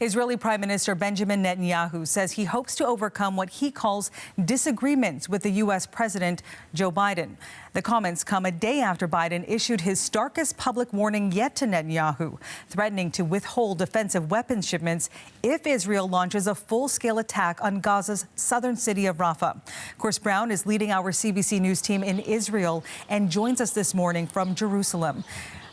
Israeli Prime Minister Benjamin Netanyahu says he hopes to overcome what he calls disagreements with the U.S. President Joe Biden. The comments come a day after Biden issued his starkest public warning yet to Netanyahu, threatening to withhold defensive weapons shipments if Israel launches a full-scale attack on Gaza's southern city of Rafah. Chris Brown is leading our CBC News team in Israel and joins us this morning from Jerusalem.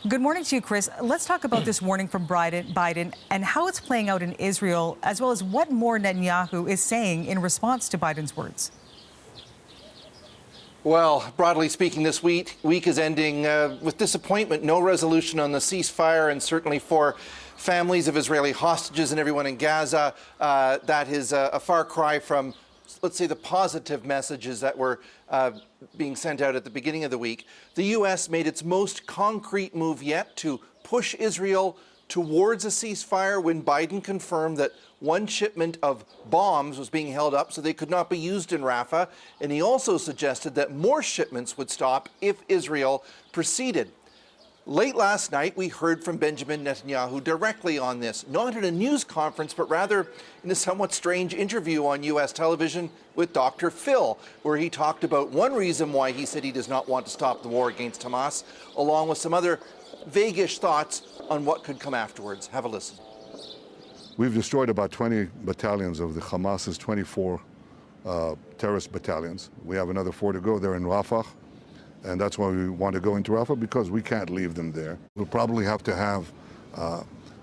Good morning to you, Chris. Let's talk about this warning from Biden and how it's playing out in Israel, as well as what more Netanyahu is saying in response to Biden's words. Well, broadly speaking, this week is ending with disappointment. No resolution on the ceasefire, and certainly for families of Israeli hostages and everyone in Gaza, that is a far cry from, let's say, the positive messages that were being sent out at the beginning of the week. The U.S. made its most concrete move yet to push Israel towards a ceasefire when Biden confirmed that one shipment of bombs was being held up so they could not be used in Rafah. And he also suggested that more shipments would stop if Israel proceeded. Late last night, we heard from Benjamin Netanyahu directly on this, not at a news conference, but rather in a somewhat strange interview on U.S. television with Dr. Phil, where he talked about one reason why he said he does not want to stop the war against Hamas, along with some other vaguish thoughts on what could come afterwards. Have a listen. We've destroyed about 20 battalions of the Hamas's 24 terrorist battalions. We have another 4 to go. They're in Rafah. And that's why we want to go into Rafah, because we can't leave them there. We'll probably have to have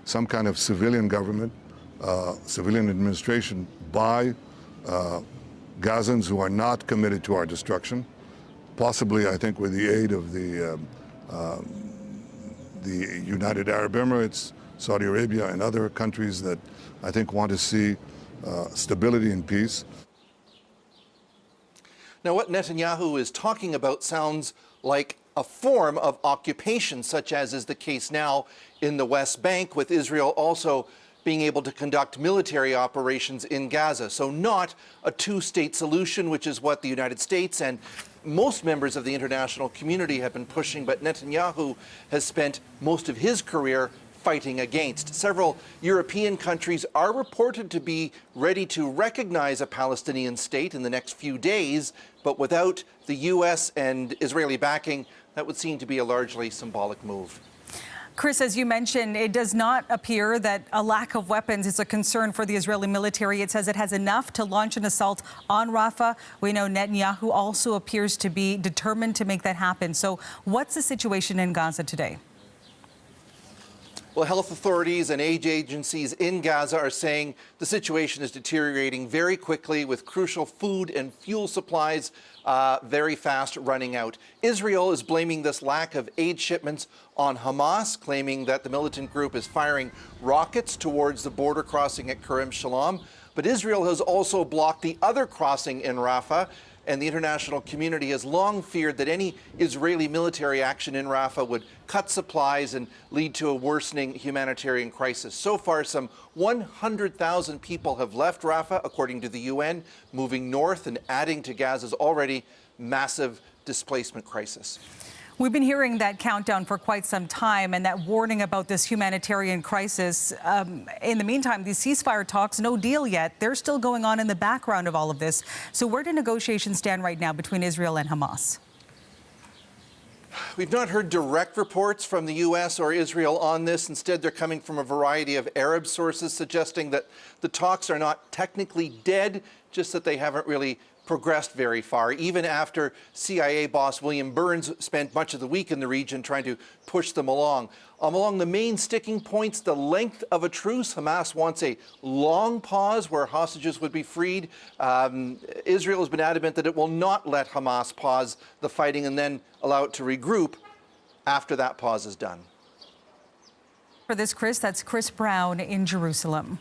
some kind of civilian government, civilian administration by Gazans who are not committed to our destruction. Possibly, I think, with the aid of the United Arab Emirates, Saudi Arabia, and other countries that I think want to see stability and peace. Now, what Netanyahu is talking about sounds like a form of occupation, such as is the case now in the West Bank, with Israel also being able to conduct military operations in Gaza. So not a two-state solution, which is what the United States and most members of the international community have been pushing, but Netanyahu has spent most of his career fighting against. Several European countries are reported to be ready to recognize a Palestinian state in the next few days, but without the U.S. and Israeli backing, that would seem to be a largely symbolic move. Chris, as you mentioned, it does not appear that a lack of weapons is a concern for the Israeli military. It says it has enough to launch an assault on Rafah. We know Netanyahu also appears to be determined to make that happen. So what's the situation in Gaza today? Well, health authorities and aid agencies in Gaza are saying the situation is deteriorating very quickly, with crucial food and fuel supplies very fast running out. Israel is blaming this lack of aid shipments on Hamas, claiming that the militant group is firing rockets towards the border crossing at Kerem Shalom. But Israel has also blocked the other crossing in Rafah, and the international community has long feared that any Israeli military action in Rafah would cut supplies and lead to a worsening humanitarian crisis. So far, some 100,000 people have left Rafah, according to the UN, moving north and adding to Gaza's already massive displacement crisis. We've been hearing that countdown for quite some time, and that warning about this humanitarian crisis. In the meantime, these ceasefire talks, no deal yet. They're still going on in the background of all of this. So where do negotiations stand right now between Israel and Hamas? We've not heard direct reports from the U.S. or Israel on this. Instead, they're coming from a variety of Arab sources, suggesting that the talks are not technically dead, just that they haven't really progressed very far, even after CIA boss William Burns spent much of the week in the region trying to push them along. Along the main sticking points, the length of a truce. Hamas wants a long pause where hostages would be freed. Israel has been adamant that it will not let Hamas pause the fighting and then allow it to regroup after that pause is done. For this, Chris, that's Chris Brown in Jerusalem.